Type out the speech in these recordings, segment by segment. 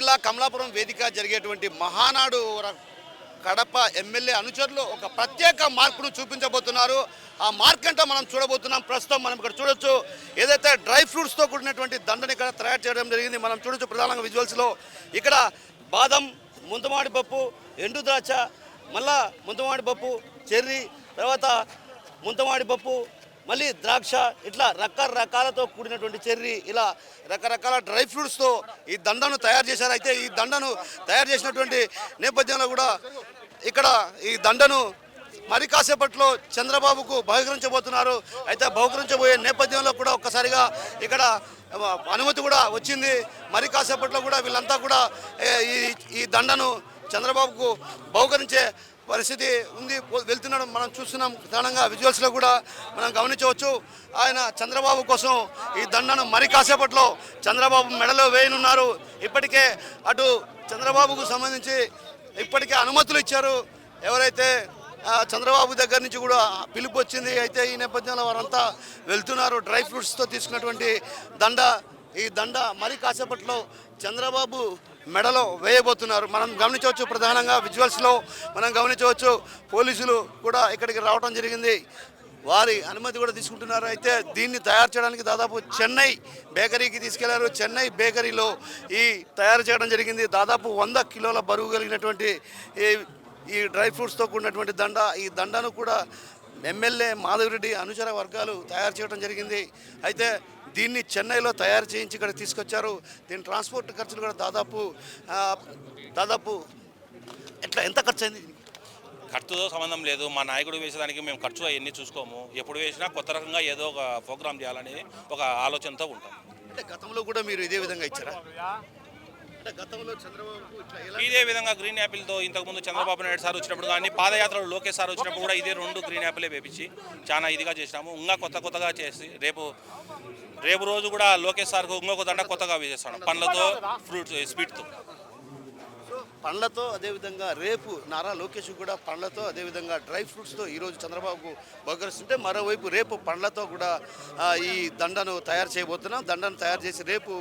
జిల్లా కమలాపురం వేదిక జరిగేటువంటి మహానాడు కడప ఎమ్మెల్యే అనుచరులు ఒక ప్రత్యేక మార్పును చూపించబోతున్నారు. ఆ మార్క్ అంటే మనం చూడబోతున్నాం. ప్రస్తుతం మనం ఇక్కడ చూడొచ్చు, ఏదైతే డ్రై ఫ్రూట్స్తో కూడినటువంటి దండని ఇక్కడ తయారు చేయడం జరిగింది. మనం చూడొచ్చు ప్రధానంగా విజువల్స్లో ఇక్కడ బాదం, ముంతమాడి పప్పు, ఎండు ద్రాక్ష, మళ్ళా ముంతమాడి పప్పు, చెర్రీ, తర్వాత ముంతమాడి పప్పు, మళ్ళీ ద్రాక్ష, ఇట్లా రకరకాలతో కూడినటువంటి చెర్రీ, ఇలా రకరకాల డ్రై ఫ్రూట్స్తో ఈ దండను తయారు చేశారు. అయితే ఈ దండను తయారు చేసినటువంటి నేపథ్యంలో కూడా ఇక్కడ ఈ దండను మరి కాసేపట్లో చంద్రబాబుకు బహుకరించబోతున్నారు. అయితే బహుకరించబోయే నేపథ్యంలో కూడా ఒక్కసారిగా ఇక్కడ అనుమతి కూడా వచ్చింది. మరి కాసేపట్లో కూడా వీళ్ళంతా కూడా ఈ దండను చంద్రబాబుకు బహుకరించే పరిస్థితి ఉంది. వెళ్తున్నాడు, మనం చూస్తున్నాం. ప్రధానంగా విజువల్స్లో కూడా మనం గమనించవచ్చు. ఆయన చంద్రబాబు కోసం ఈ దండను మరి కాసేపట్లో చంద్రబాబు మెడలో వేయనున్నారు. ఇప్పటికే అటు చంద్రబాబుకు సంబంధించి ఇప్పటికే అనుమతులు ఇచ్చారు. ఎవరైతే చంద్రబాబు దగ్గర నుంచి కూడా పిలుపు వచ్చింది. అయితే ఈ నేపథ్యంలో వారంతా వెళ్తున్నారు. డ్రై ఫ్రూట్స్తో తీసుకున్నటువంటి దండ, ఈ దండ మరి కాసేపట్లో చంద్రబాబు మెడలో వేయబోతున్నారు. మనం గమనించవచ్చు, ప్రధానంగా విజువల్స్లో మనం గమనించవచ్చు. పోలీసులు కూడా ఇక్కడికి రావడం జరిగింది. వారి అనుమతి కూడా తీసుకుంటున్నారు. అయితే దీన్ని తయారు చేయడానికి దాదాపు చెన్నై బేకరీకి తీసుకెళ్లారు. చెన్నై బేకరీలో ఈ తయారు చేయడం జరిగింది. దాదాపు 100 కిలోల బరువు కలిగినటువంటి ఈ డ్రై ఫ్రూట్స్తో కూడినటువంటి దండ. ఈ దండను కూడా ఎమ్మెల్యే మాధవిరెడ్డి అనుచర వర్గాలు తయారు చేయడం జరిగింది. అయితే దీన్ని చెన్నైలో తయారు చేయించి ఇక్కడ తీసుకొచ్చారు. దీని ట్రాన్స్పోర్ట్ ఖర్చులు కూడా దాదాపు ఎంత ఖర్చు అయింది? ఖర్చుతో సంబంధం లేదు. మా నాయకుడు వేసేదానికి మేము ఖర్చు అవన్నీ చూసుకోము. ఎప్పుడు వేసినా కొత్త రకంగా ఏదో ఒక ప్రోగ్రామ్ చేయాలని ఒక ఆలోచనతో ఉంటాం. అంటే గతంలో కూడా మీరు ఇదే విధంగా ఇచ్చారా? అంటే గతంలో చంద్రబాబు ఇదే విధంగా గ్రీన్ యాపిల్తో ఇంతకుముందు చంద్రబాబు నాయుడు సార్ వచ్చినప్పుడు కానీ పాదయాత్రలో లోకేష్ సార్ వచ్చినప్పుడు కూడా ఇదే 2 గ్రీన్ యాపిలే వేపించి చాలా ఇదిగా చేసినాము. ఇంకా కొత్తగా చేసి రేపు రోజు కూడా లోకేష్ సార్కు ఇంకొక దండ కొత్తగా వేసేస్తాను, పండ్లతో, ఫ్రూట్స్, స్వీట్తో. పండ్లతో, అదేవిధంగా రేపు నారా లోకేష్ కూడా పండ్లతో, అదేవిధంగా డ్రై ఫ్రూట్స్తో ఈరోజు చంద్రబాబుకు బహుకరిస్తుంటే, మరోవైపు రేపు పండ్లతో కూడా ఈ దండను తయారు చేయబోతున్నాం. దండను తయారు చేసి రేపు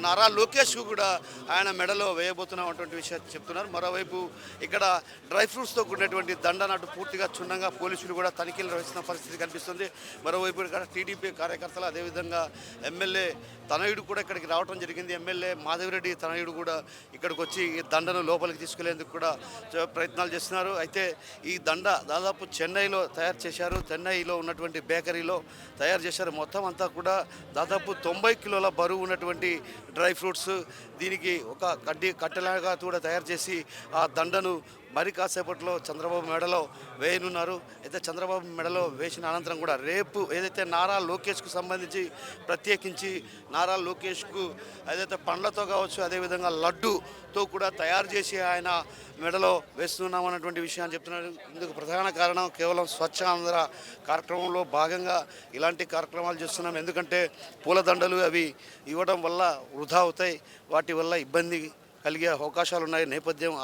నారా లోకేష్కు కూడా ఆయన మెడలో వేయబోతున్నాం అటువంటి విషయాన్ని చెప్తున్నారు. మరోవైపు ఇక్కడ డ్రై ఫ్రూట్స్తో కూడినటువంటి దండను అటు పూర్తిగా క్షుణ్ణంగా పోలీసులు కూడా తనిఖీలు నిర్వహిస్తున్న పరిస్థితి కనిపిస్తుంది. మరోవైపు ఇక్కడ టీడీపీ కార్యకర్తలు, అదేవిధంగా ఎమ్మెల్యే తనయుడు కూడా ఇక్కడికి రావడం జరిగింది. ఎమ్మెల్యే మాధవిరెడ్డి తనయుడు కూడా ఇక్కడికి వచ్చి ఈ దండను లోపలికి తీసుకెళ్లేందుకు కూడా ప్రయత్నాలు చేస్తున్నారు. అయితే ఈ దండ దాదాపు చెన్నైలో తయారు చేశారు. చెన్నైలో ఉన్నటువంటి బేకరీలో తయారు చేశారు. మొత్తం అంతా కూడా దాదాపు 90 కిలోల బరువు ఉన్నటువంటి డ్రై ఫ్రూట్స్. దీనికి ఒక కట్టెలాగా కూడా తయారు చేసి ఆ దండను మరి కాసేపట్లో చంద్రబాబు మెడలో వేయనున్నారు. అయితే చంద్రబాబు మెడలో వేసిన అనంతరం కూడా రేపు ఏదైతే నారా లోకేష్కు సంబంధించి ప్రత్యేకించి నారా లోకేష్కు ఏదైతే పండ్లతో కావచ్చు, అదేవిధంగా లడ్డూతో కూడా తయారు చేసి ఆయన మెడలో వేస్తున్నాం అన్నటువంటి విషయాన్ని చెప్తున్నారు. ఇందుకు ప్రధాన కారణం కేవలం స్వచ్ఛ ఆంధ్ర కార్యక్రమంలో భాగంగా ఇలాంటి కార్యక్రమాలు చేస్తున్నాం. ఎందుకంటే పూలదండలు అవి ఇవ్వడం వల్ల వృధా అవుతాయి, వాటి వల్ల ఇబ్బంది కలిగే అవకాశాలు ఉన్నాయి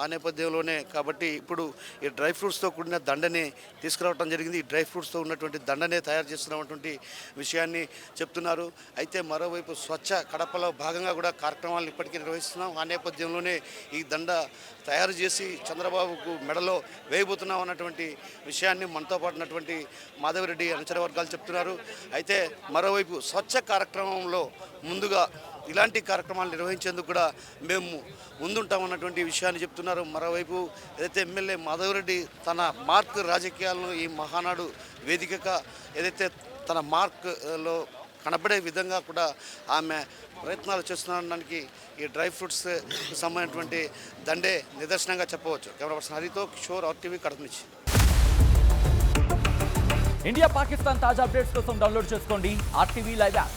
ఆ నేపథ్యంలోనే కాబట్టి ఇప్పుడు ఈ డ్రై ఫ్రూట్స్తో కూడిన దండనే తీసుకురావడం జరిగింది. ఈ డ్రై ఫ్రూట్స్తో ఉన్నటువంటి దండనే తయారు చేస్తున్నటువంటి విషయాన్ని చెప్తున్నారు. అయితే మరోవైపు స్వచ్ఛ కడపలో భాగంగా కూడా కార్యక్రమాలను ఇప్పటికీ నిర్వహిస్తున్నాం. ఆ నేపథ్యంలోనే ఈ దండ తయారు చేసి చంద్రబాబుకు మెడలో వేయబోతున్నాం అన్నటువంటి విషయాన్ని మనతో పాటు ఉన్నటువంటి మాధవిరెడ్డి అనుచర వర్గాలు చెప్తున్నారు. అయితే మరోవైపు స్వచ్ఛ కార్యక్రమంలో ముందుగా ఇలాంటి కార్యక్రమాలు నిర్వహించేందుకు కూడా మేము ముందుంటామన్నటువంటి విషయాన్ని చెప్తున్నారు. మరోవైపు ఏదైతే ఎమ్మెల్యే మాధవిరెడ్డి తన మార్క్ రాజకీయాలను ఈ మహానాడు వేదికగా ఏదైతే తన మార్క్లో కనబడే విధంగా కూడా ఆమె ప్రయత్నాలు చేస్తున్నడానికి ఈ డ్రై ఫ్రూట్స్ సంబంధించినటువంటి దండే నిదర్శనంగా చెప్పవచ్చు. కెమెరా పర్సన్ హరితో కిషోర్, RTV, కడప నుంచి. ఇండియా పాకిస్తాన్ తాజా అప్డేట్స్ కోసం డౌన్లోడ్ చేసుకోండి RTV లైవ్ యాప్.